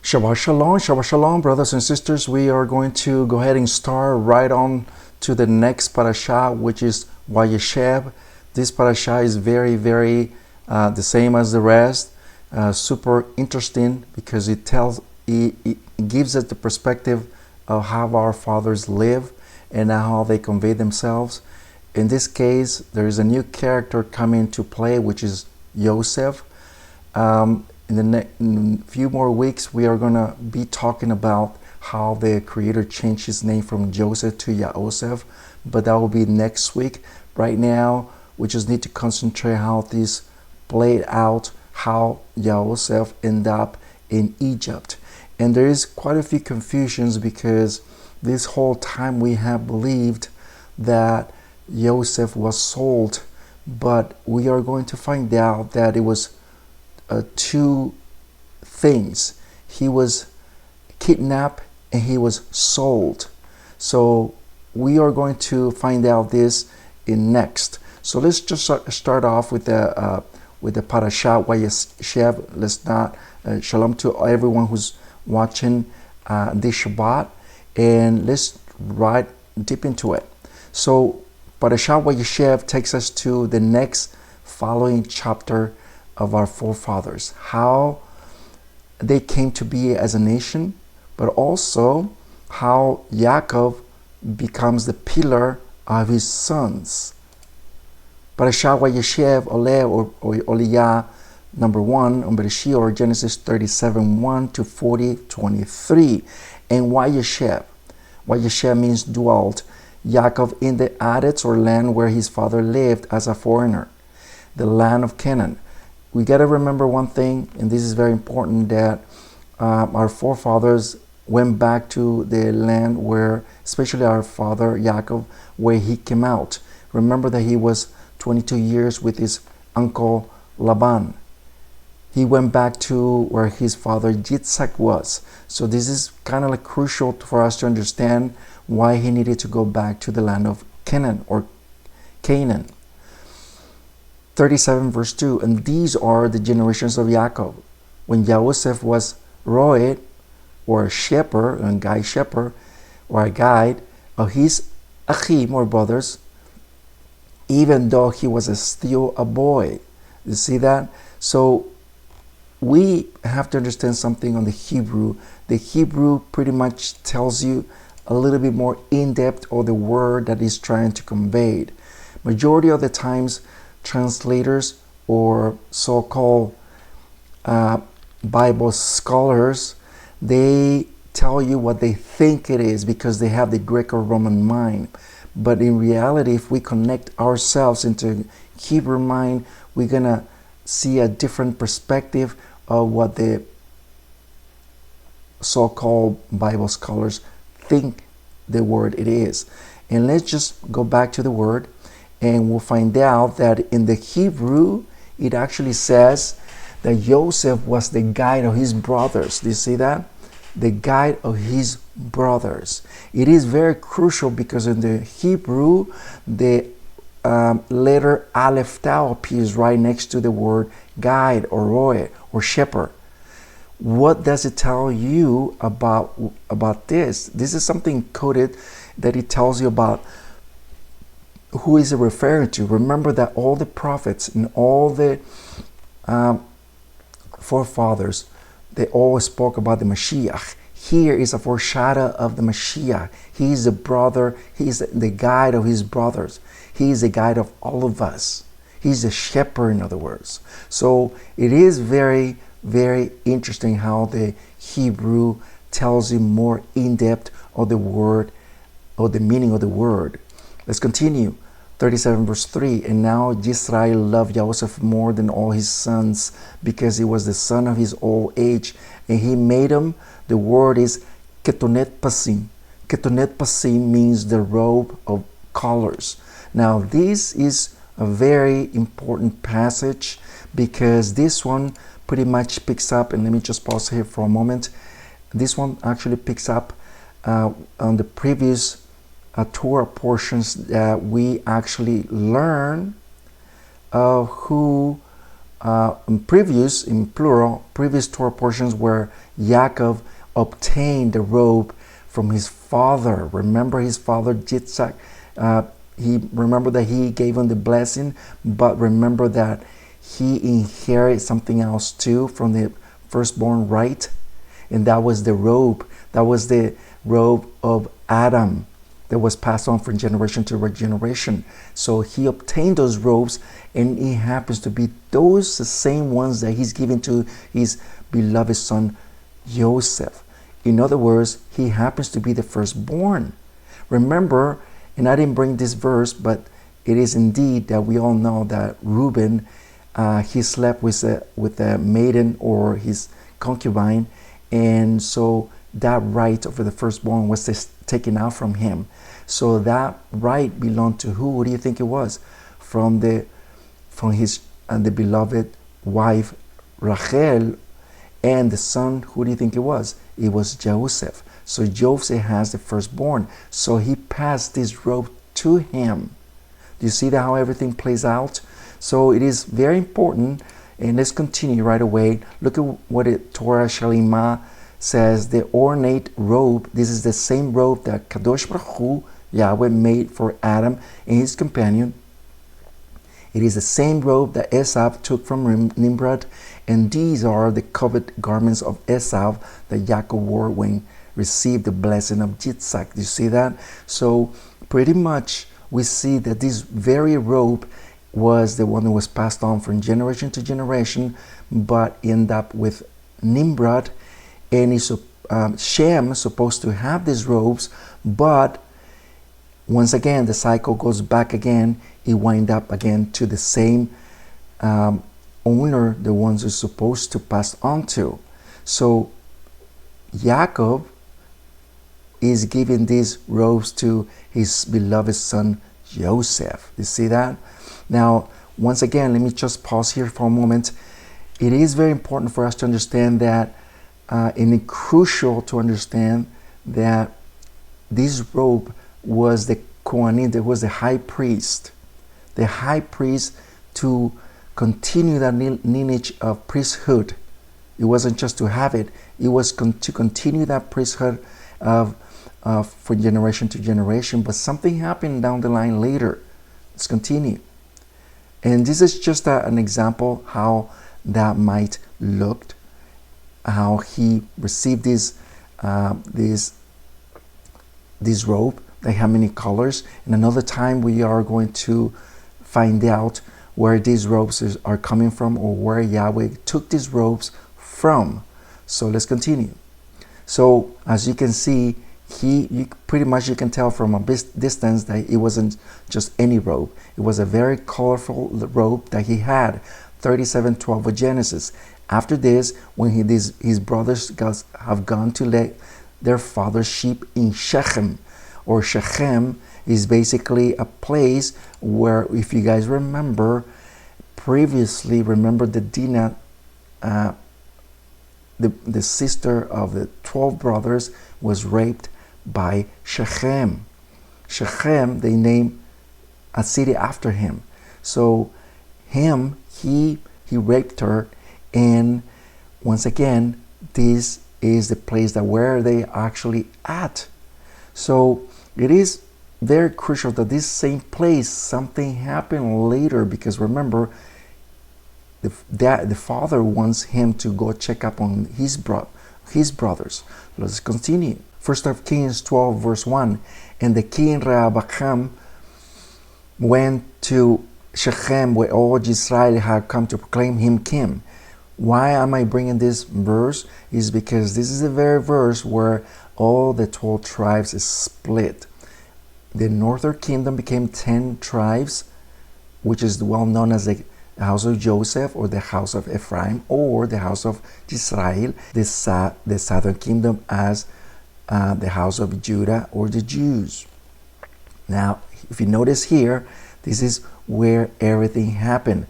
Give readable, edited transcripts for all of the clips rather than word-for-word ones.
Shabbat Shalom, brothers and sisters. We are going to go ahead and start right on to the next parasha, which is Wayesheb. This parasha is very, very the same as the rest. Super interesting because it gives us the perspective of how our fathers live and how they convey themselves. In this case, there is a new character coming to play, which is Joseph. In the few more weeks, we are going to be talking about how the Creator changed his name from Joseph to Yosef, but that will be next week. Right now, we just need to concentrate how this played out, how Yosef ended up in Egypt. And there is quite a few confusions because this whole time we have believed that Joseph was sold, but we are going to find out that it was two things. He was kidnapped and he was sold. So we are going to find out this in next. So let's just start off with the parasha Wayesheb. Let's not shalom to everyone who's watching this Shabbat, and let's right deep into it. So parasha Wayesheb takes us to the next following chapter of our forefathers, how they came to be as a nation, but also how Yaakov becomes the pillar of his sons. Parasha Wayesheb Oleh or Oliyah number 1 on Bereshit or Genesis 37:1 to 40:23. And Wayesheb means dwelt Yaakov in the Adets or land where his father lived as a foreigner, the land of Canaan. We got to remember one thing, and this is very important, that our forefathers went back to the land where, especially our father Yaakov, where he came out. Remember that he was 22 years with his uncle Laban. He went back to where his father Yitzhak was. So this is kind of like crucial for us to understand why he needed to go back to the land of Canaan or Canaan. 37 verse 2, and these are the generations of Yaakov. When Joseph was roed, or a shepherd, a guide shepherd, or a guide of his achim, or brothers, even though he was still a boy. You see that? So we have to understand something on the Hebrew. The Hebrew pretty much tells you a little bit more in-depth of the word that is trying to convey. Majority of the times, translators or so-called Bible scholars, they tell you what they think it is because they have the Greco-Roman mind. But in reality, if we connect ourselves into Hebrew mind, we're going to see a different perspective of what the so-called Bible scholars think the word it is. And let's just go back to the word, and we'll find out that in the Hebrew, it actually says that Joseph was the guide of his brothers. Do you see that? The guide of his brothers. It is very crucial because in the Hebrew, the letter Aleph Tau appears right next to the word guide or roe or shepherd. What does it tell you about this? This is something coded that it tells you about who is it referring to. Remember that all the prophets and all the forefathers, they all spoke about the Mashiach. Here is a foreshadow of the Mashiach. He is the brother, he is the guide of his brothers. He is the guide of all of us. He's a shepherd, in other words. So it is very, very interesting how the Hebrew tells you more in-depth of the word, or the meaning of the word. Let's continue. 37 verse 3, and now Yisrael loved Joseph more than all his sons, because he was the son of his old age, and he made him, the word is ketonet pasim. Ketonet Pasim means the robe of colors. Now this is a very important passage because this one pretty much picks up, and let me just pause here for a moment. This one actually picks up on the previous Torah portions that we actually learn of who in plural, previous Torah portions where Yaakov obtained the robe from his father. Remember his father Yitzhak, remember that he gave him the blessing, but remember that he inherited something else too from the firstborn, right? And that was the robe. That was the robe of Adam that was passed on from generation to generation. So he obtained those robes, and it happens to be those the same ones that he's given to his beloved son Joseph. In other words, he happens to be the firstborn. Remember, and I didn't bring this verse, but it is indeed that we all know that Reuben, he slept with a maiden or his concubine, and so that right over the firstborn was taken out from him. So that right belonged to who? What do you think it was? From his the beloved wife Rachel, and the son, who do you think it was? It was Joseph. So Joseph has the firstborn. So he passed this robe to him. Do you see that how everything plays out? So it is very important. And let's continue right away. Look at what Torah Shalima says. The ornate robe. This is the same robe that Kadosh Baruch Hu, Yahweh, made for Adam and his companion. It is the same robe that Esau took from Nimrod, and these are the coveted garments of Esau that Yaakov wore when received the blessing of Yitzhak. Do you see that? So pretty much we see that this very robe was the one that was passed on from generation to generation, but end up with Nimrod, and Shem supposed to have these robes, but once again the cycle goes back again. It wind up again to the same owner, the ones who's supposed to pass on to. So Yaakov is giving these robes to his beloved son Joseph. You see that? Now, once again, let me just pause here for a moment. It is very important for us to understand that, and it's crucial to understand that this robe was the Kohanim, that was the high priest. The high priest to continue that lineage of priesthood. It wasn't just to have it, it was to continue that priesthood from generation to generation. But something happened down the line later. Let's continue. And this is just an example how that might look, how he received this robe. They have many colors. And another time we are going to find out where these robes are coming from, or where Yahweh took these robes from. So let's continue. So as you can see, you can tell from a distance that it wasn't just any robe. It was a very colorful robe that he had. 37:12 of Genesis. After this, when his brothers have gone to let their father's sheep in Shechem, or Shechem is basically a place where, if you guys remember previously, remember that Dinah, the sister of the 12 brothers, was raped by Shechem. Shechem, they named a city after him. So he raped her, and once again, this is the place that where they actually at. So it is very crucial that this same place, something happened later, because remember, the father wants him to go check up on his brothers. Let's continue. 1 Kings 12 verse 1. And the king Rehoboam went to Shechem, where all Israel had come to proclaim him king. Why am I bringing this verse? Is because this is the very verse where all the 12 tribes is split. The northern kingdom became 10 tribes, which is well known as the house of Joseph, or the house of Ephraim, or the house of Israel. The southern kingdom as the house of Judah or the Jews. Now, if you notice here, this is where everything happened.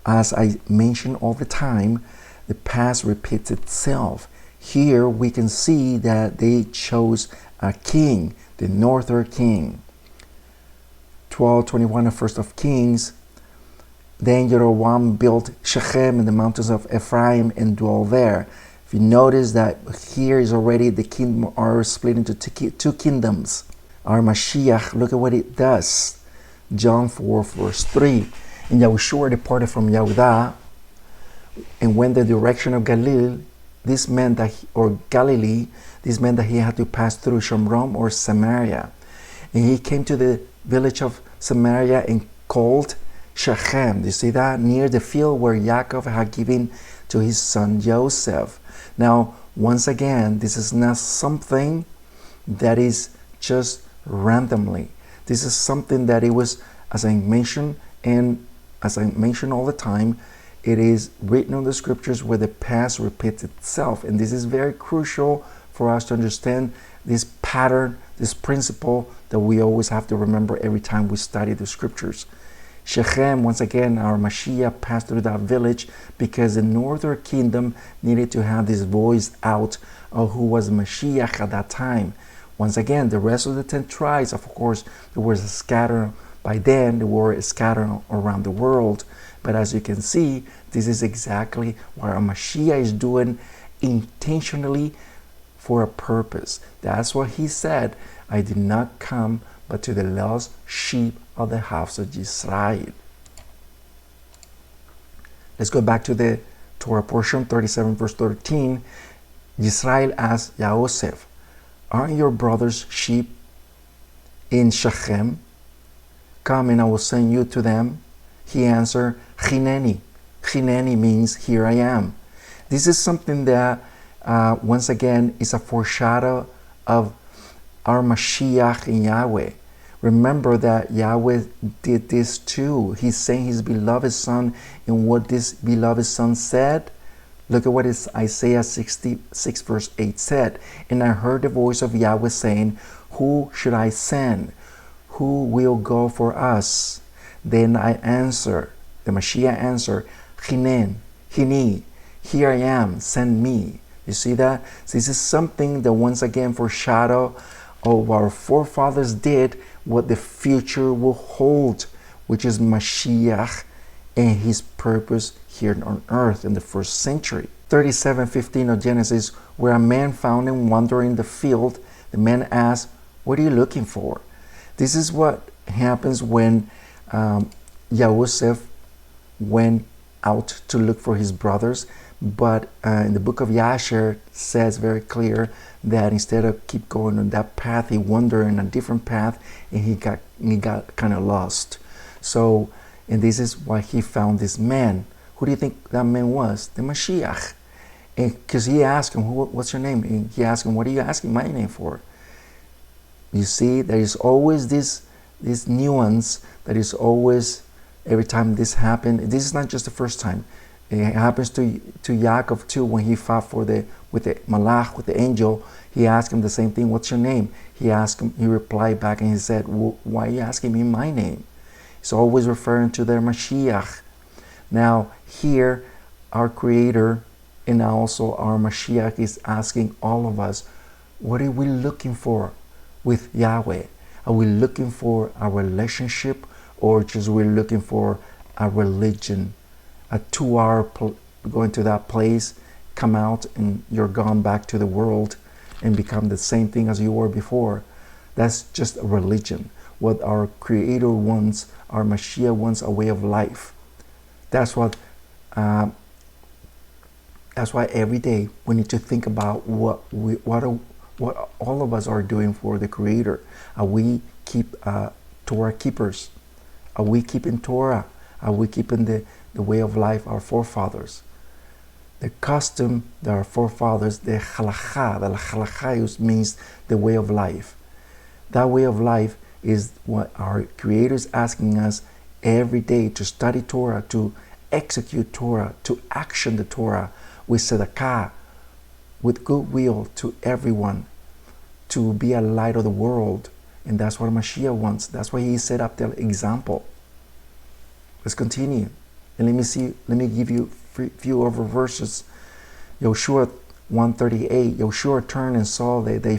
As I mention all the time, the past repeats itself. Here we can see that they chose a king, the northern king. 12:21 of 1st of Kings. Then Jeroboam built Shechem in the mountains of Ephraim and dwelt there. If you notice that here is already the kingdom are split into two kingdoms. Our Mashiach, look at what it does. John 4 verse 3. And Yahushua departed from Yehudah and went the direction of Galilee. This meant that he had to pass through Shomron or Samaria. And he came to the village of Samaria and called Shechem. Do you see that? Near the field where Yaakov had given to his son Joseph. Now, once again, this is not something that is just randomly. This is something that it was, as I mentioned all the time, it is written on the scriptures where the past repeats itself. And this is very crucial for us to understand this pattern, this principle that we always have to remember every time we study the scriptures. Shechem, once again, our Mashiach passed through that village because the northern kingdom needed to have this voice out of who was Mashiach at that time. Once again, the rest of the 10 tribes, of course, they were scattered by then, they were scattered around the world. But as you can see, this is exactly what our Mashiach is doing intentionally for a purpose. That's what he said. I did not come but to the lost sheep of the house of Israel. Let's go back to the Torah portion, 37 verse 13. Israel asked Yosef, aren't your brother's sheep in Shechem? Come and I will send you to them. He answered, Hineni. Hineni means here I am. This is something that once again is a foreshadow of our Mashiach in Yahweh. Remember that Yahweh did this too. He sent his beloved son, and what this beloved son said, look at what Isaiah 66 verse 8 said. And I heard the voice of Yahweh saying, who should I send? Who will go for us? Then I answer, the Mashiach answered, Hini, here I am, send me. You see that? This is something that once again foreshadow of what our forefathers did, what the future will hold, which is Mashiach and his purpose here on earth in the first century. 37:15 of Genesis, where a man found him wandering the field. The man asked, what are you looking for? This is what happens when Yosef went out to look for his brothers. But in the book of Yasher says very clear that instead of keep going on that path, he wandered in a different path and he got kind of lost. So, and this is why he found this man. Who do you think that man was? The Mashiach. Because he asked him, what's your name? And he asked him, what are you asking my name for? You see, there is always this nuance that is always, every time this happened. This is not just the first time. It happens to Yaakov too when he fought with the Malach, with the angel. He asked him the same thing. What's your name? He replied back and he said, why are you asking me my name? He's always referring to their Mashiach. Now here, our Creator and also our Mashiach is asking all of us, what are we looking for with Yahweh? Are we looking for a relationship, or just we're looking for a religion? A 2-hour going to that place, come out and you're gone back to the world and become the same thing as you were before. That's just a religion. What our Creator wants, our Mashiach wants, a way of life. That's why every day we need to think about what all of us are doing for the Creator. Are we Torah keepers? Are we keeping Torah? Are we keeping the way of life our forefathers? The custom that our forefathers, the halakha means the way of life. That way of life is what our Creator is asking us every day, to study Torah, to execute Torah, to action the Torah with tzedakah, with goodwill to everyone, to be a light of the world. And that's what Mashiach wants. That's why he set up the example. Let's continue. And let me give you a few other verses. Yoshua 1:38, Yoshua turned and saw that they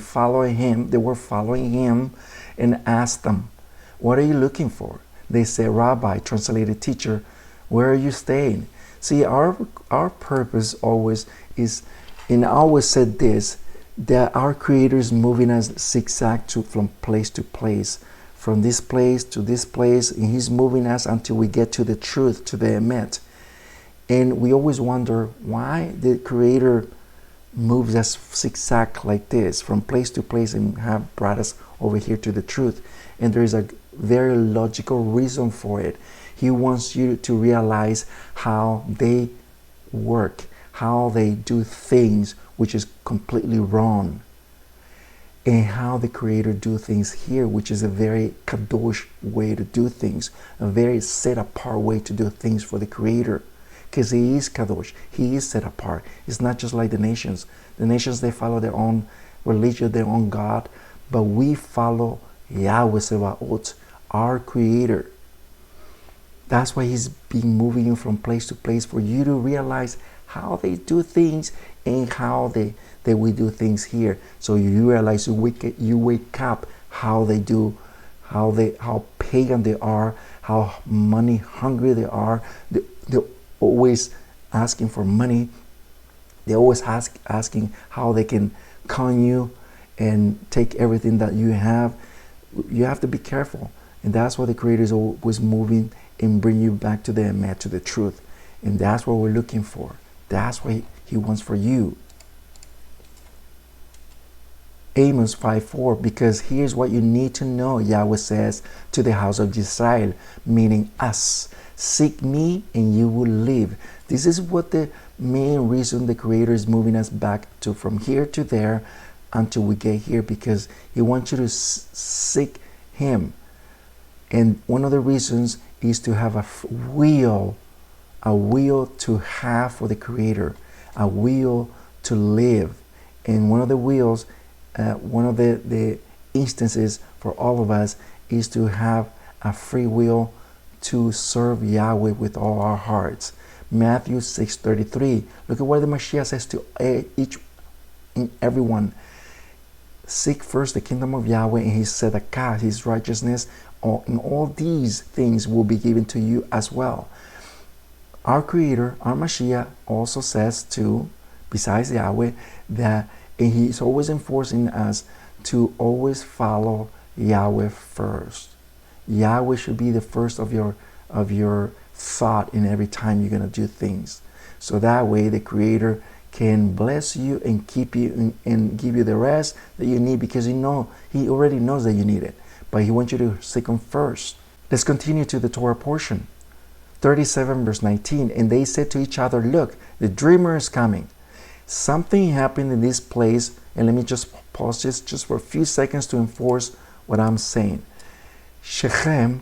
were following him, and asked them, "What are you looking for?" They said, "Rabbi," translated teacher, "where are you staying?" See, our purpose always is, and I always said this, that our Creator is moving us zigzag from place to place, from this place to this place, and he's moving us until we get to the truth, to the emet. And we always wonder why the Creator moves us zigzag like this, from place to place, and have brought us over here to the truth. And there is a very logical reason for it. He wants you to realize how they work, how they do things, which is completely wrong, and how the Creator do things here, which is a very kadosh way to do things, a very set apart way to do things for the Creator, because he is kadosh, he is set apart. It's not just like the nations. The nations, they follow their own religion, their own God, but we follow Yahweh Sebaot, our Creator. That's why he's been moving you from place to place, for you to realize how they do things and how they will do things here. So you realize, you wake up how they do, how pagan they are, how money hungry they are. They're always asking for money. They always asking how they can con you and take everything that you have. You have to be careful. And that's why the Creator is always moving and bring you back to the emet, to the truth. And that's what we're looking for. That's what he wants for you. Amos 5:4, because here's what you need to know, Yahweh says to the house of Israel, meaning us. Seek me and you will live. This is what the main reason the Creator is moving us back to, from here to there, until we get here, because he wants you to seek him. And one of the reasons is to have a will to have for the Creator, a will to live. And one of the wills, one of the instances for all of us is to have a free will to serve Yahweh with all our hearts. Matthew 6:33. Look at what the Mashiach says to each and everyone. Seek first the kingdom of Yahweh and his tzedakah, his righteousness, and all these things will be given to you as well. Our Creator, our Mashiach, also says to, besides Yahweh, that, and he's always enforcing us to always follow Yahweh first. Yahweh should be the first of your thought in every time you're going to do things. So that way the Creator can bless you and keep you and give you the rest that you need, because he already knows that you need it. But he wants you to seek him first. Let's continue to the Torah portion. 37 verse 19. And they said to each other, look, the dreamer is coming. Something happened in this place. And let me just pause this just for a few seconds to enforce what I'm saying. Shechem,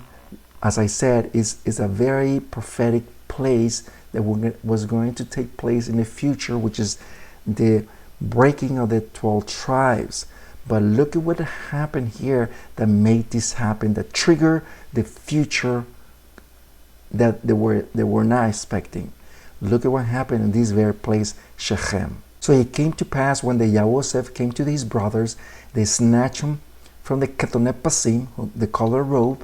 as I said, is a very prophetic place that was going to take place in the future, which is the breaking of the 12 tribes. But look at what happened here that made this happen, that triggered the future that they were not expecting. Look at what happened in this very place, Shechem. So it came to pass when the Yahweh came to his brothers, they snatched him from the ketonet pasim, the color robe,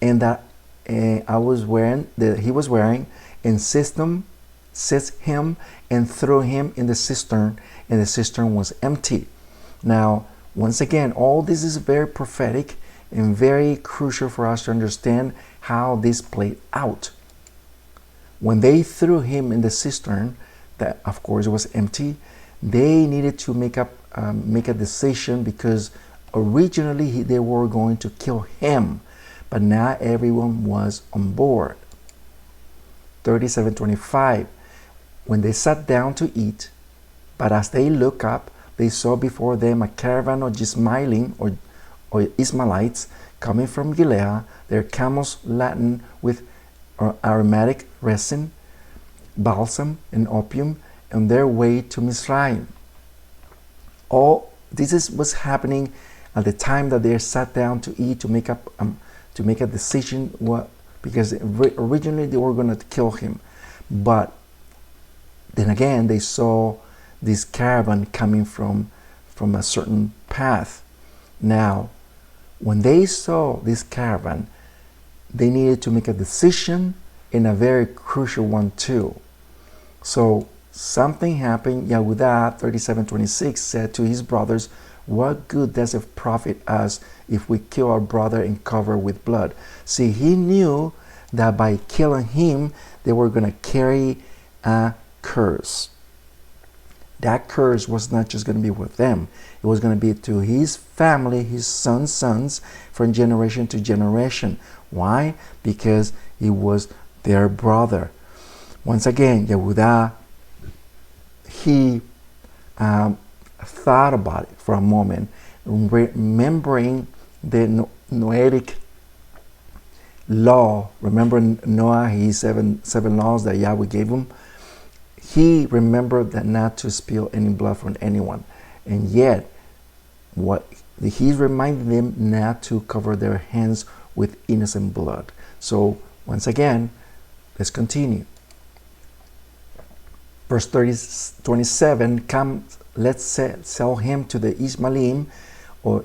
and that he was wearing, and seized him and threw him in the cistern, and the cistern was empty. Now, once again, all this is very prophetic and very crucial for us to understand how this played out. When they threw him in the cistern, that of course was empty, they needed to make a decision, because originally they were going to kill him, but now everyone was on board. 37:25. When they sat down to eat, but as they looked up, they saw before them a caravan of Ismailim or Ishmaelites coming from Gilead, their camels laden with aromatic resin, balsam, and opium, on their way to Mizraim. All this is what's happening at the time that they sat down to eat, to make a decision, because originally they were going to kill him. But then again, they saw this caravan coming from a certain path. Now, when they saw this caravan, they needed to make a decision, and a very crucial one too. So something happened. Yehudah 37:26 said to his brothers, "What good does it profit us if we kill our brother and cover with blood?" See, he knew that by killing him, they were going to carry a curse. That curse was not just going to be with them. It was going to be to his family, his sons, from generation to generation. Why? Because he was their brother. Once again, Yehudah, he thought about it for a moment, remembering the Noahic law. Remember Noah, his seven laws that Yahweh gave him? He remembered that not to spill any blood from anyone. And yet, he's reminding them not to cover their hands with innocent blood. So, once again, let's continue. Verse 27, "Come, let's sell him to the Ishmaelim or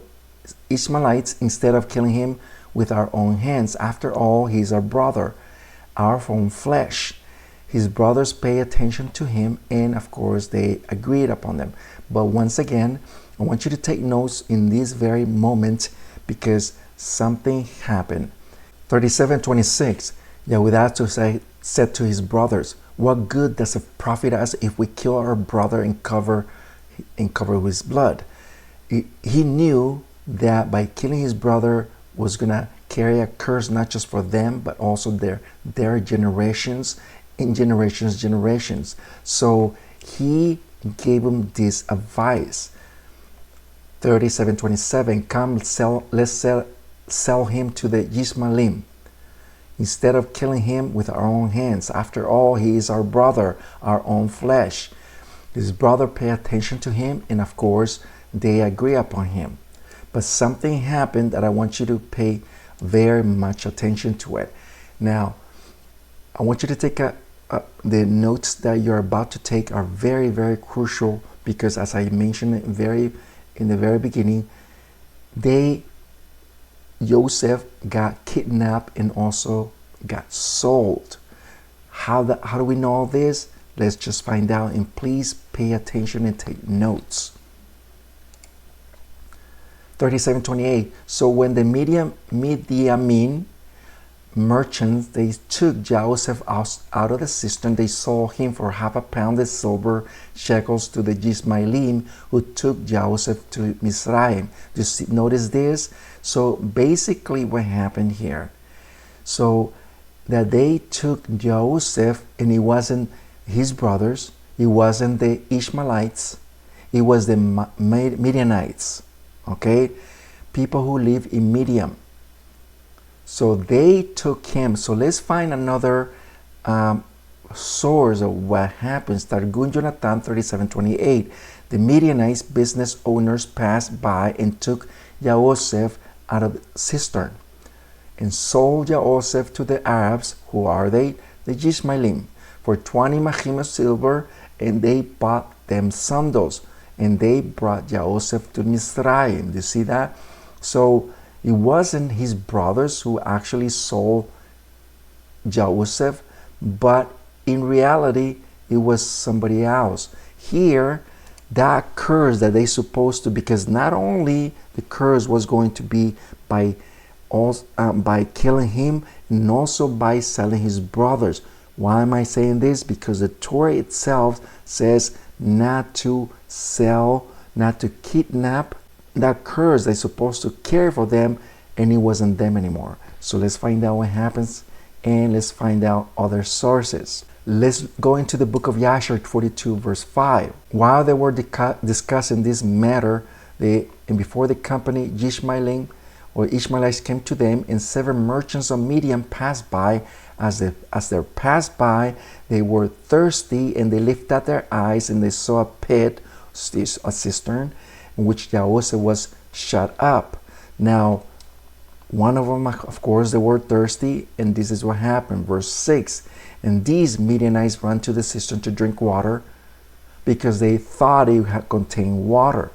Ishmaelites instead of killing him with our own hands. After all, he's our brother, our own flesh." His brothers pay attention to him, and of course they agreed upon them. But once again, I want you to take notes in this very moment, because something happened. 37:26, Yehudah said to his brothers, "What good does it profit us if we kill our brother and cover his blood?" He knew that by killing his brother was going to carry a curse, not just for them, but also their generations, in generations. So he gave him this advice. 37:27, "Come, let's sell him to the Ishmaelim instead of killing him with our own hands. After all, he is our brother, our own flesh." His brother pay attention to him, and of course they agree upon him. But something happened that I want you to pay very much attention to it. Now, I want you to take the notes that you're about to take are very, very crucial, because as I mentioned in the very beginning, Joseph got kidnapped and also got sold. How do we know all this? Let's just find out, and please pay attention and take notes. 37:28, "So when the Midianite merchants, they took Joseph out of the cistern, they sold him for half a pound of silver shekels to the Ishmaelim, who took Joseph to Mizraim." Just notice this. So basically what happened here, so that they took Joseph, and it wasn't his brothers, it wasn't the Ishmaelites, it was the Midianites, okay, people who live in Midian. So they took him. So let's find another source of what happens. Targum Jonathan 37:28. "The Midianites business owners passed by and took Joseph out of the cistern and sold Joseph to the Arabs." Who are they? The Ishmaelim. "For 20 mahim of silver, and they bought them sandals, and they brought Joseph to Mizraim." Do you see that? So it wasn't his brothers who actually sold Joseph, but in reality, it was somebody else. Here, that curse that they supposed to, because not only the curse was going to be by killing him, and also by selling his brothers. Why am I saying this? Because the Torah itself says not to sell, not to kidnap. That curse they're supposed to care for them, and it wasn't them anymore. So let's find out what happens, and let's find out other sources. Let's go into the book of Yashar 42 verse 5. While they were discussing this matter, and before the company, Ishmaelim or Ishmaelites came to them, and 7 merchants of Midian passed by. As they passed by, they were thirsty, and they lifted their eyes, and they saw a pit, a cistern, in which Joseph was shut up. Now, one of them, of course, they were thirsty, and this is what happened. Verse 6, and these Midianites ran to the cistern to drink water because they thought it had contained water.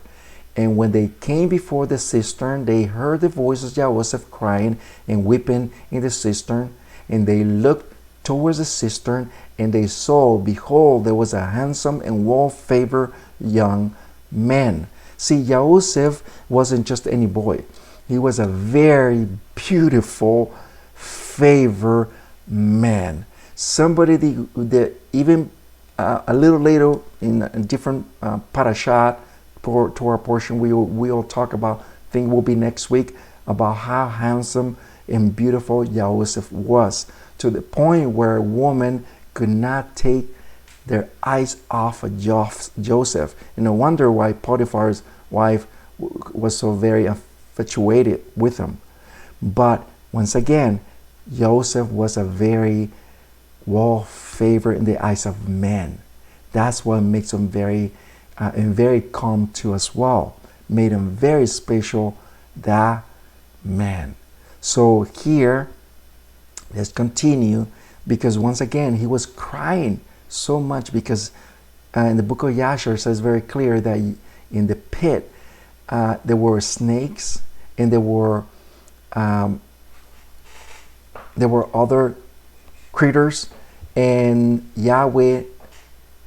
And when they came before the cistern, they heard the voice of Joseph crying and weeping in the cistern. And they looked towards the cistern, and they saw, behold, there was a handsome and well-favored young man. See, Joseph wasn't just any boy. He was a very beautiful, favored man. Somebody that even a little later in a different parashat, to our portion, we'll talk about, I think will be next week, about how handsome and beautiful Joseph was, to the point where a woman could not take their eyes off of Joseph. And no wonder why Potiphar's wife was so very infatuated with him. But once again, Joseph was a very well favored in the eyes of men. That's what makes him very and very calm to as well. Made him very special, that man. So here, let's continue, because once again, he was crying so much because in the book of Yashar, it says very clear that in the pit, there were snakes, and there were other critters, and Yahweh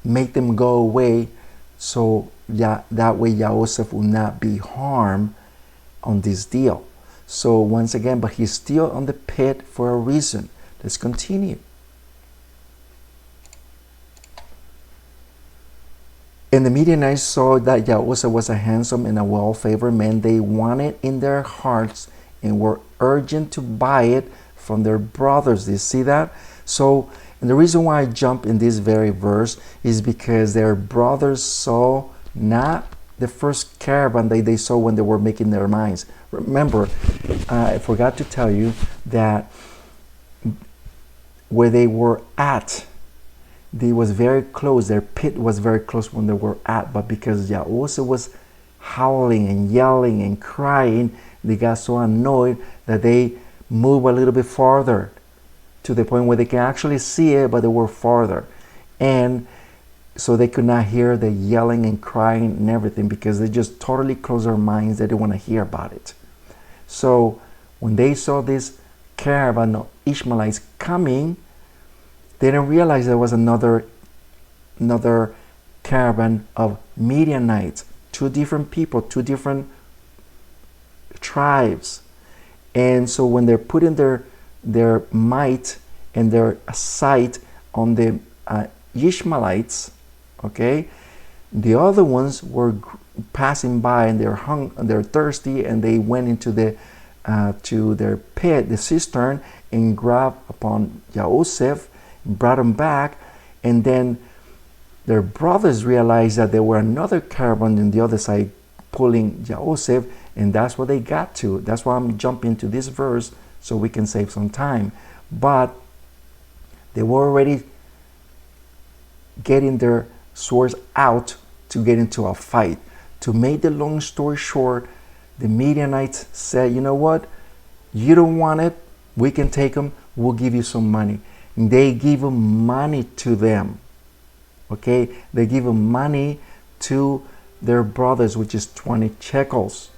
made them go away, so that way Joseph will not be harmed on this deal. So once again, but he's still on the pit for a reason. Let's continue. And the Midianites saw that Joseph was a handsome and a well-favored man. They wanted in their hearts and were urgent to buy it from their brothers. Do you see that? So, and the reason why I jump in this very verse is because their brothers saw not the first caravan that they saw when they were making their minds. Remember, I forgot to tell you that where they were at, they was very close. Their pit was very close when they were at, but because Joseph was howling and yelling and crying, they got so annoyed that they moved a little bit farther, to the point where they can actually see it, but they were farther. And so they could not hear the yelling and crying and everything, because they just totally closed their minds. They didn't want to hear about it. So when they saw this caravan of Ishmaelites coming, they didn't realize there was another caravan of Midianites, two different people, two different tribes. And so when they're putting their might and their sight on the Ishmaelites, okay, the other ones were passing by, and they're thirsty, and they went into the to their pit, the cistern, and grabbed upon Joseph, brought him back. And then their brothers realized that there were another caravan on the other side pulling Joseph, and that's what they got to. That's why I'm jumping to this verse, so we can save some time. But they were already getting their swords out to get into a fight. To make the long story short, the Midianites said, you know what? You don't want it? We can take them. We'll give you some money. And they give them money to them. Okay? They give them money to their brothers, which is 20 shekels.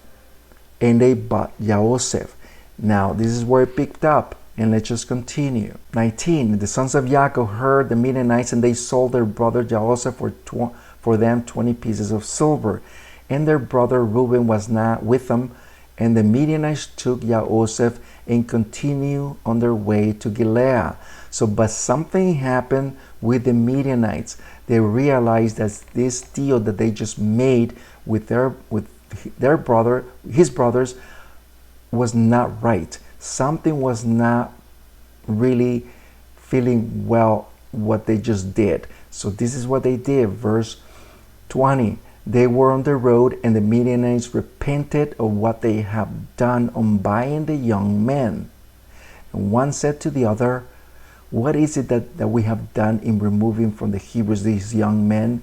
And they bought Joseph. Now, this is where it picked up. And let's just continue. 19. The sons of Yaakov heard the Midianites, and they sold their brother Joseph for them 20 pieces of silver. And their brother Reuben was not with them. And the Midianites took Joseph and continued on their way to Gilead. So, but something happened with the Midianites. They realized that this deal that they just made with their brother, his brothers, was not right. Something was not really feeling well what they just did. So this is what they did. Verse 20. They were on the road, and the Midianites repented of what they had done on buying the young men. And one said to the other, what is it that we have done in removing from the Hebrews these young men,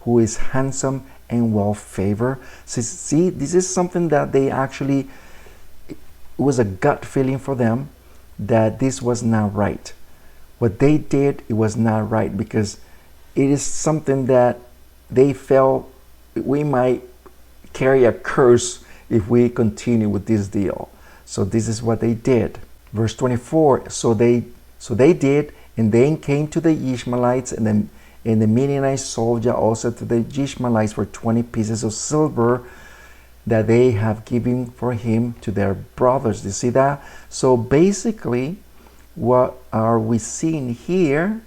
who is handsome and well favor. So see, this is something that they actually, it was a gut feeling for them that this was not right. What they did, it was not right, because it is something that they felt we might carry a curse if we continue with this deal. So this is what they did. Verse 24, so they did, and they came to the Ishmaelites, and the Midianites sold also to the Ishmaelites for 20 pieces of silver that they have given for him to their brothers. You see that? So basically, what are we seeing here?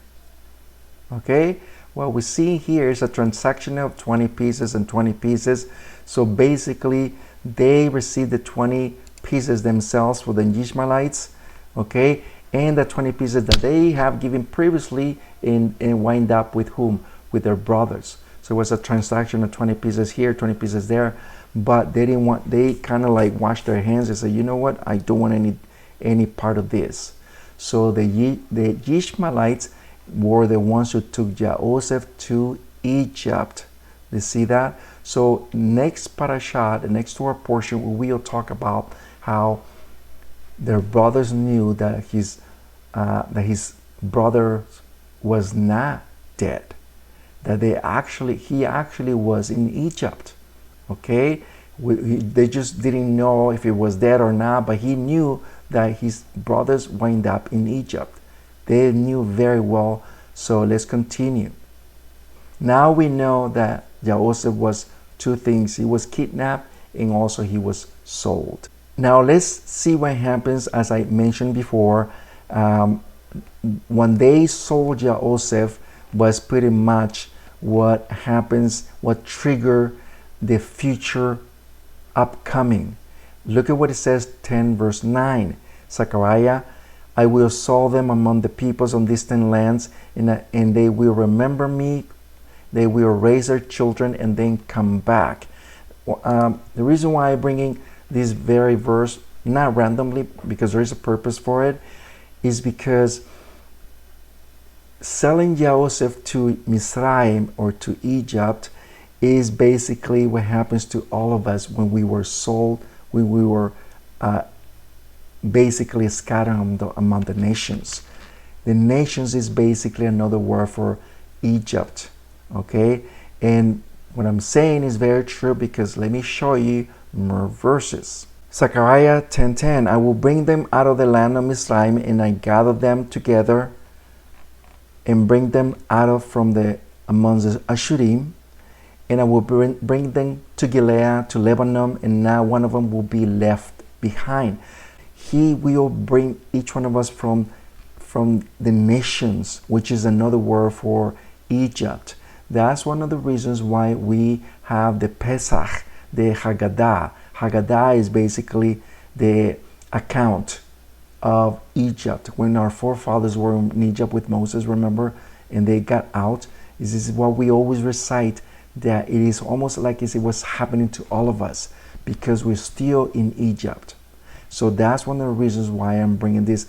Okay, what we see here is a transaction of 20 pieces and 20 pieces. So basically, they received the 20 pieces themselves for the Ishmaelites, okay, and the 20 pieces that they have given previously and wind up with whom? With their brothers. So it was a transaction of 20 pieces here, 20 pieces there, but they didn't want, they kind of like washed their hands and said, you know what, I don't want any part of this. So the Ishmaelites were the ones who took Joseph to Egypt. You see that? So next parasha, the next to our portion, we'll talk about how their brothers knew that his brother was not dead, that he actually was in Egypt. Okay, they just didn't know if he was dead or not, but he knew that his brothers wind up in Egypt. They knew very well. So let's continue. Now we know that Joseph was two things. He was kidnapped and also he was sold. Now let's see what happens. As I mentioned before, when they sold Joseph was pretty much what happens, what triggered the future upcoming. Look at what it says, 10 verse 9. Zechariah, I will sow them among the peoples on distant lands, and they will remember me. They will raise their children and then come back. The reason why I'm bringing this very verse, not randomly, because there is a purpose for it, is because selling Joseph to Misraim or to Egypt is basically what happens to all of us when we were sold, when we were basically scattered among the nations. The nations is basically another word for Egypt. Okay, and what I'm saying is very true, because let me show you more verses. Zechariah 10:10, I will bring them out of the land of Misraim, and I gather them together and bring them out from among the Ashurim, and I will bring them to Gilead, to Lebanon, and not one of them will be left behind. He will bring each one of us from the nations, which is another word for Egypt. That's one of the reasons why we have the Pesach, the Haggadah. Haggadah is basically the account of Egypt. When our forefathers were in Egypt with Moses, remember, and they got out, this is what we always recite, that it is almost like it was happening to all of us, because we're still in Egypt. So that's one of the reasons why I'm bringing this.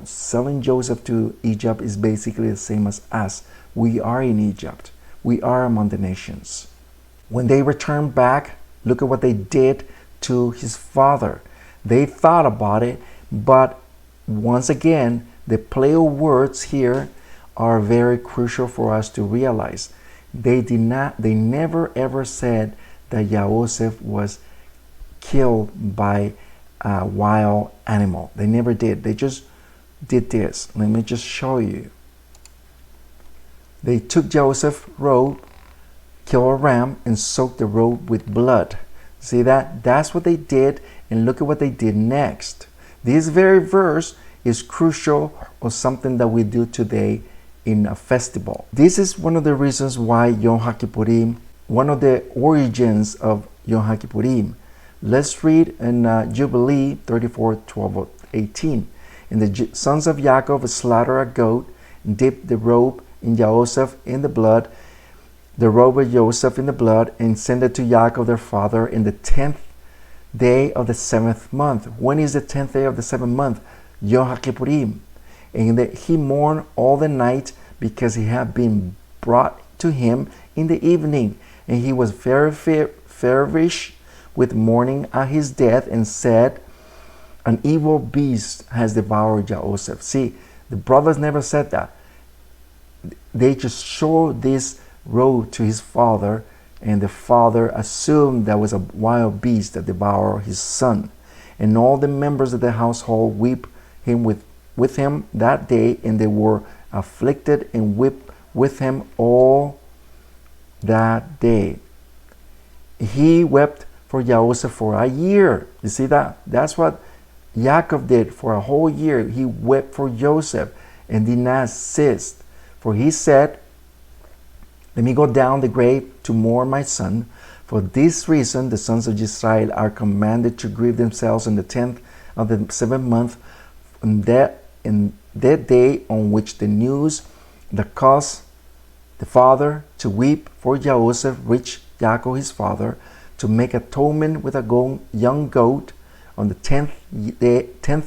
Selling Joseph to Egypt is basically the same as us. We are in Egypt. We are among the nations. When they returned back, look at what they did to his father. They thought about it, but once again, the play of words here are very crucial for us to realize. They never ever said that Joseph was killed by a wild animal. They never did. They just did this. Let me just show you. They took Joseph's robe, killed a ram, and soaked the robe with blood. See that? That's what they did, and look at what they did next. This very verse is crucial, or something that we do today in a festival. This is one of the reasons why Yom HaKippurim, one of the origins of Yom HaKippurim. Let's read in Jubilee 34:12-18. And the sons of Yaakov slaughtered a goat, dipped the robe in Joseph in the blood, the robe of Joseph in the blood, and sent it to Yaakov their father in the 10th day of the 7th month. When is the 10th day of the 7th month? Yom HaKippurim. And he mourned all the night, because he had been brought to him in the evening. And he was very feverish with mourning at his death, and said, an evil beast has devoured Joseph. See, the brothers never said that. They just showed this road to his father, and the father assumed that was a wild beast that devoured his son. And all the members of the household wept him with him that day, and they were afflicted and wept with him all that day. He wept for Joseph for a year. You see that? That's what Yaakov did for a whole year. He wept for Joseph and did not cease. For he said, let me go down the grave to mourn my son. For this reason the sons of Israel are commanded to grieve themselves on the 10th of the 7th month, in that day on which the news that caused the father to weep for Joseph reached Yaakov his father, to make atonement with a young goat on the 10th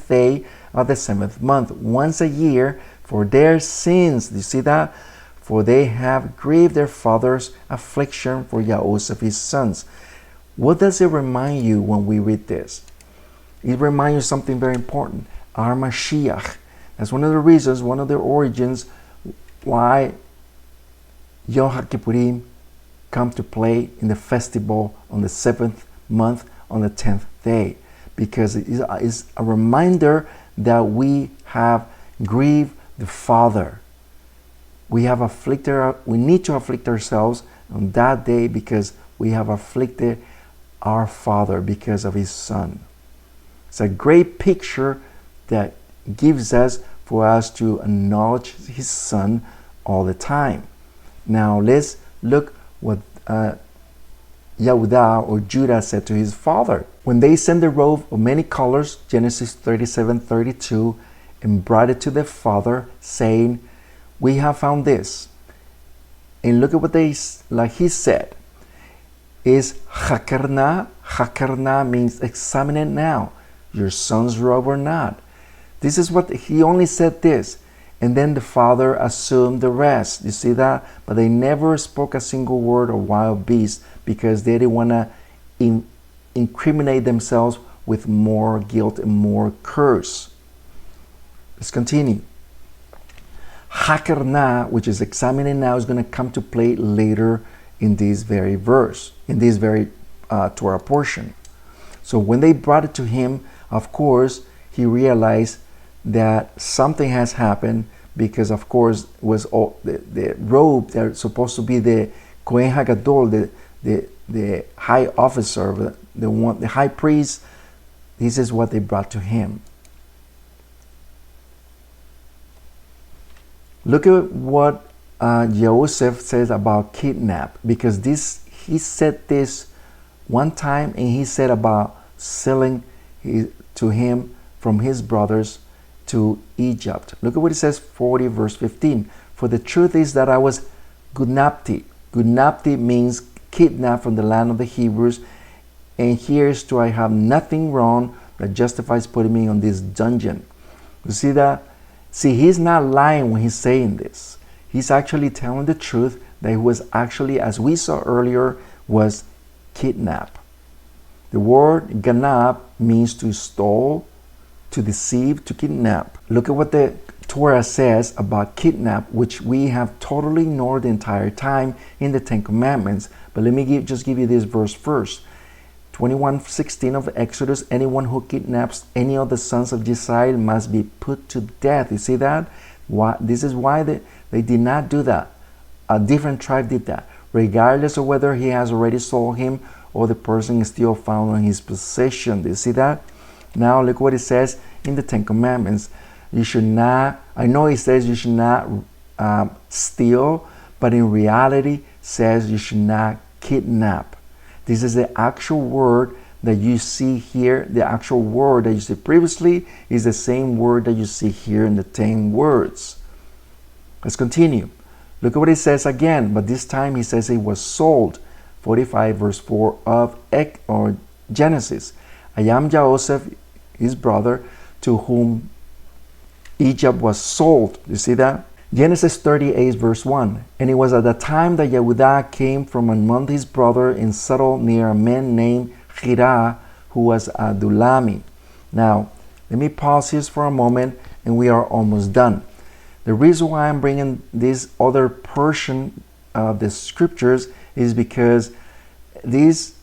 day of the 7th month, once a year, for their sins. Do you see that? For they have grieved their father's affliction for Joseph his sons. What does it remind you when we read this? It reminds you something very important. Our Mashiach. That's one of the reasons, one of the origins why Yom HaKippurim come to play in the festival on the 7th month on the 10th day. Because it is a reminder that we have grieved the Father. We need to afflict ourselves on that day because we have afflicted our Father because of his Son. It's a great picture that gives us for us to acknowledge his Son all the time. Now let's look what Yehudah or Judah said to his father. When they sent the robe of many colors, Genesis 37:32, and brought it to their father, saying, we have found this. And look at what he said. Is Hakarna. Hakarna means examine it now. Your son's robe or not. This is what he only said this. And then the father assumed the rest. You see that? But they never spoke a single word of wild beast because they didn't want to incriminate themselves with more guilt and more curse. Let's continue. Hakarna, which is examining now, is going to come to play later in this very verse, in this very Torah portion. So when they brought it to him, of course, he realized that something has happened, because of course it was all the robe that's supposed to be the Kohen HaGadol, the high officer, the high priest. This is what they brought to him. Look at what Joseph says about kidnap, because he said this one time, and he said about selling to him from his brothers to Egypt. Look at what it says, 40 verse 15. For the truth is that I was gunapti. Gunapti means kidnapped from the land of the Hebrews, and here's to I have nothing wrong that justifies putting me on this dungeon. You see that? See, he's not lying when he's saying this. He's actually telling the truth, that he was actually, as we saw earlier, was kidnapped. The word ganab means to stole, to deceive, to kidnap. Look at what the Torah says about kidnap, which we have totally ignored the entire time in the Ten Commandments. But let me just give you this verse first. 21:16 of Exodus, anyone who kidnaps any of the sons of Israel must be put to death. You see that? This is why they did not do that. A different tribe did that. Regardless of whether he has already sold him or the person is still found in his possession. Do you see that? Now look what it says in the Ten Commandments. You should not, I know it says you should not steal, but in reality says you should not kidnap. This is the actual word that you see here. The actual word that you see previously is the same word that you see here in the 10 words. Let's continue. Look at what it says again, but this time he says it was sold. 45 verse 4 of Genesis. I am Joseph, his brother, to whom Egypt was sold. You see that? Genesis 38 verse 1. And it was at the time that Yehudah came from among his brother and settled near a man named Hirah, who was Adulami. Now, let me pause here for a moment, and we are almost done. The reason why I'm bringing this other portion of the scriptures is because these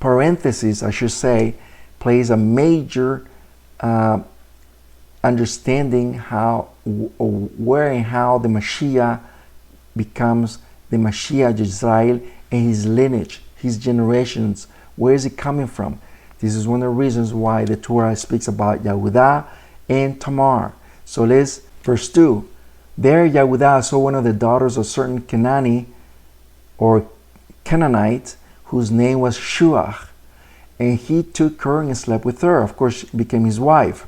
parentheses, I should say, plays a major understanding where and how the Mashiach becomes the Mashiach of Israel and his lineage, his generations. Where is it coming from? This is one of the reasons why the Torah speaks about Yehudah and Tamar. So let's, verse 2. There Yehudah saw one of the daughters of certain Canaanite, whose name was Shuach, and he took her and slept with her. Of course, she became his wife.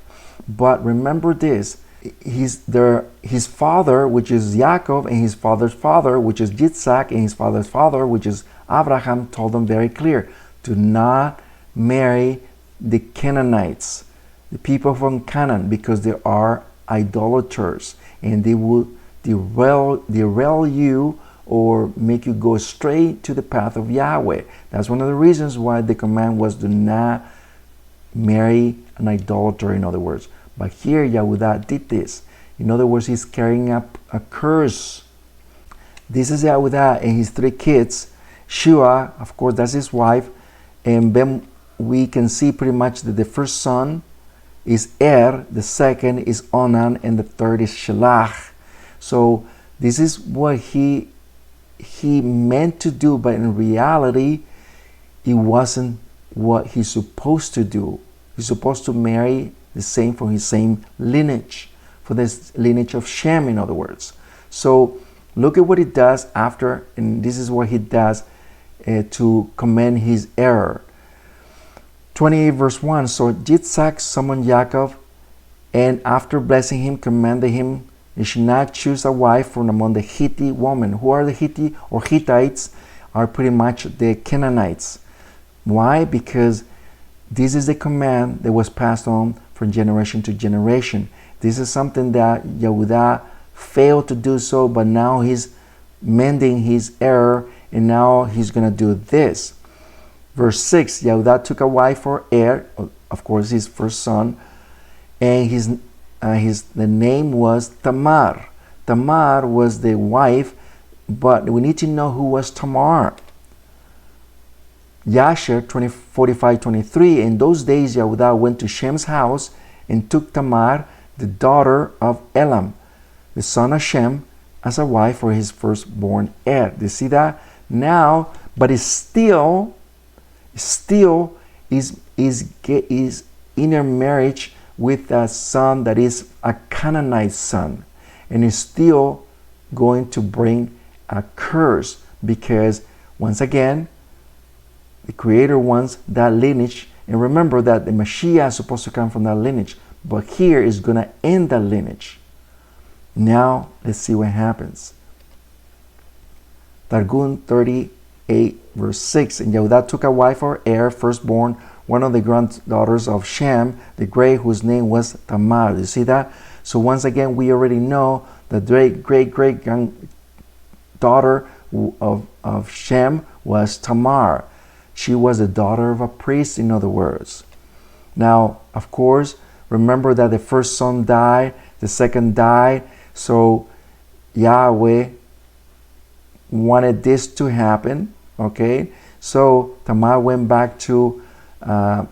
But remember this, his father, which is Yaakov, and his father's father, which is Yitzhak, and his father's father, which is Abraham, told them very clear, do not marry the Canaanites, the people from Canaan, because they are idolaters, and they will derail you or make you go straight to the path of Yahweh. That's one of the reasons why the command was do not marry an idolater, in other words. But here Yehudah did this. In other words, he's carrying up a curse. This is Yehudah and his 3 kids. Shua, of course, that's his wife. And then we can see pretty much that the first son is Er, the second is Onan, and the third is Shelach. So this is what he meant to do, but in reality, it wasn't what he's supposed to do. He's supposed to marry the same from his same lineage, for this lineage of Shem, in other words. So look at what he does after, and this is what he does to commend his error. 28 verse 1. So Yitzhak summoned Yaakov, and after blessing him, commanded him, you should not choose a wife from among the Hittite women. Who are the Hittite or Hittites? Are pretty much the Canaanites. Why? Because this is the command that was passed on from generation to generation. This is something that Yehudah failed to do so, but now he's mending his error, and now he's going to do this. Verse 6, Yehudah took a wife for Er, of course his first son, and the name was Tamar. Tamar was the wife, but we need to know who was Tamar. Yasher 45:23. In those days Yehudah went to Shem's house and took Tamar, the daughter of Elam, the son of Shem, as a wife for his firstborn Er. Do you see that? Now, but it's still is intermarriage with a son that is a Canaanite son, and is still going to bring a curse, because once again the Creator wants that lineage. And remember that the Mashiach is supposed to come from that lineage, but here is going to end that lineage. Now let's see what happens. Targum 38 verse 6. And Yehudah took a wife for Er, firstborn, one of the granddaughters of Shem the Great, whose name was Tamar. You see that? So once again, we already know the great daughter of Shem was Tamar. She was the daughter of a priest, in other words. Now, of course, remember that the first son died, the second died, so Yahweh wanted this to happen. Okay, so Tamar went back to her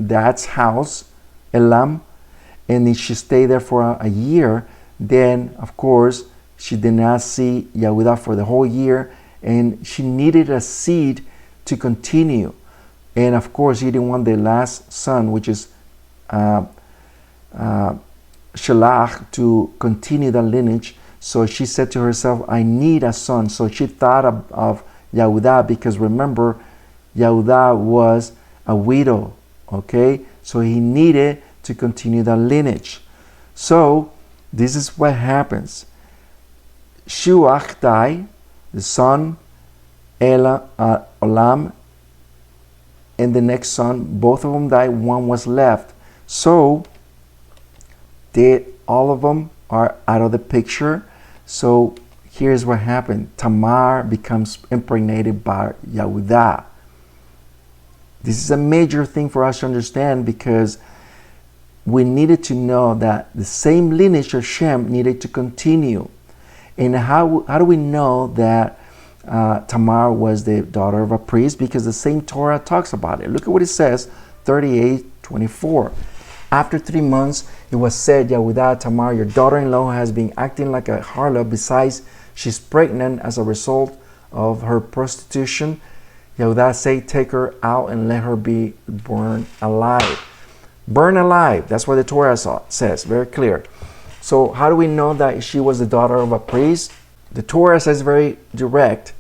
dad's house, Elam, and she stayed there for a year. Then, of course, she did not see Yehudah for the whole year, and she needed a seed to continue. And of course, he didn't want the last son, which is Shelach, to continue the lineage. So she said to herself, I need a son. So she thought of Yehudah, because remember, Yehudah was a widow. Okay, so he needed to continue the lineage. So this is what happens. Shuach died, the son, Olam, and the next son, both of them died, one was left. So the all of them are out of the picture. So here's what happened. Tamar becomes impregnated by Yehudah. This is a major thing for us to understand, because we needed to know that the same lineage of Shem needed to continue. And how do we know that Tamar was the daughter of a priest? Because the same Torah talks about it. Look at what it says, 38:24. After 3 months, it was said, Yehudah, Tamar, your daughter-in-law, has been acting like a harlot. Besides, she's pregnant as a result of her prostitution. Yehudah said, take her out and let her be burned alive. Burn alive. That's what the Torah says, very clear. So how do we know that she was the daughter of a priest? The Torah says very direct,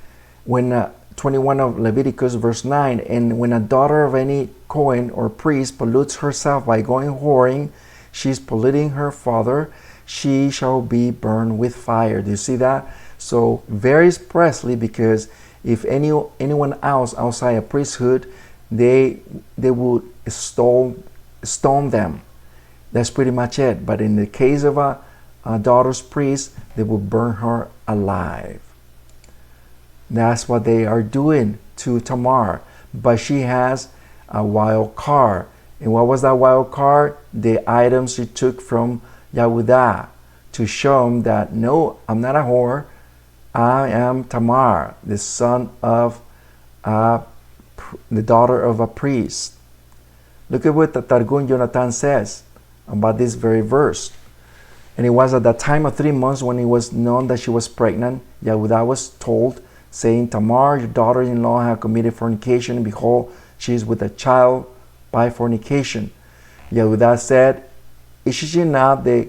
when 21 of Leviticus verse 9, and when a daughter of any Kohen or priest pollutes herself by going whoring, she's polluting her father, she shall be burned with fire. Do you see that? So very expressly, because if anyone else outside a priesthood, they would stone them. That's pretty much it. But in the case of a daughter's priest, they will burn her alive. That's what they are doing to Tamar. But she has a wild card. And what was that wild card? The items she took from Yehudah to show him that, no, I'm not a whore. I am Tamar, the son of the daughter of a priest. Look at what the Targum Jonathan says about this very verse. And it was at the time of 3 months when it was known that she was pregnant, Yehudah was told, saying, Tamar, your daughter-in-law, have committed fornication, and behold, she is with a child by fornication. Yehudah said, is she not the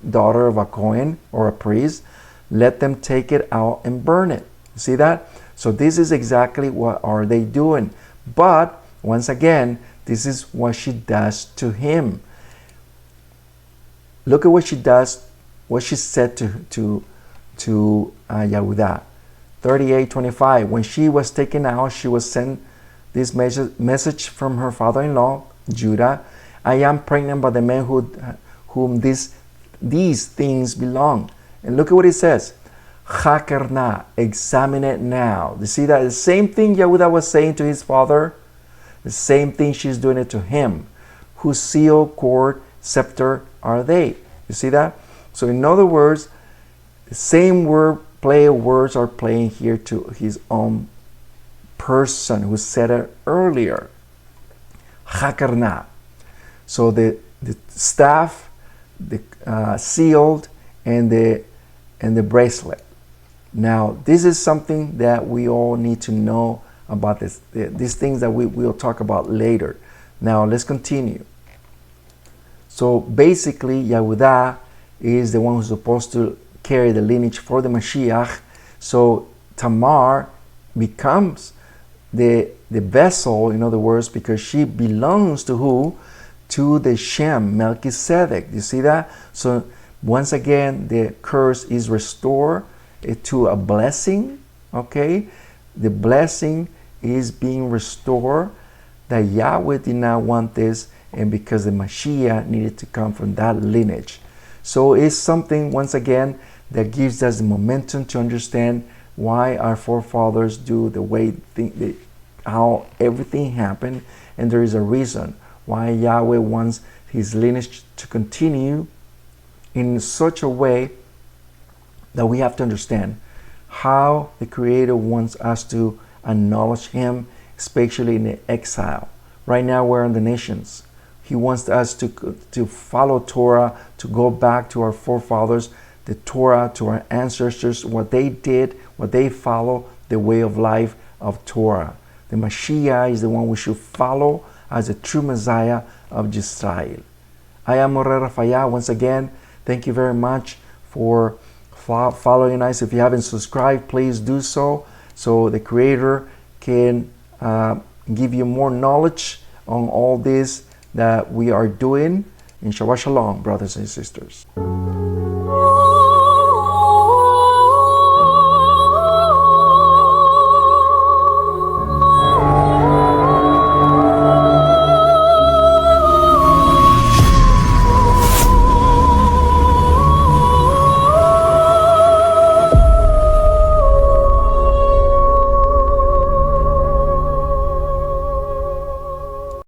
daughter of a Kohen or a priest? Let them take it out and burn it. See that? So this is exactly what are they doing. But once again, this is what she does to him. Look at what she does, what she said to Yehudah. 38:25. When she was taken out, she was sent this message from her father-in-law, Judah. I am pregnant by the man whom these things belong. And look at what it says. Chakerna, examine it now. You see that? The same thing Yehudah was saying to his father, the same thing she's doing it to him. Whose seal, cord, scepter are they? You see that? So in other words, the same play of words are playing here to his own person who said it earlier. Chakerna. So the staff, the sealed, and the bracelet. Now, this is something that we all need to know about these things that we will talk about later. Now, let's continue. So basically, Yehudah is the one who's supposed to carry the lineage for the Mashiach. So Tamar becomes the vessel, in other words, because she belongs to who? To the Shem, Melchizedek. You see that? So once again, the curse is restored to a blessing. Okay? The blessing is being restored. That Yahweh did not want this, and because the Mashiach needed to come from that lineage. So it's something, once again, that gives us the momentum to understand why our forefathers do the way how everything happened, and there is a reason why Yahweh wants his lineage to continue in such a way that we have to understand how the Creator wants us to acknowledge him, especially in the exile. Right now we're in the nations. He wants us to follow Torah, to go back to our forefathers, the Torah, to our ancestors, what they did, what they follow, the way of life of Torah. The Mashiach is the one we should follow as the true Messiah of Israel. I am Rapha'Yah. Once again, thank you very much for following us. If you haven't subscribed, please do so the Creator can give you more knowledge on all this that we are doing. And Shabbat Shalom, brothers and sisters.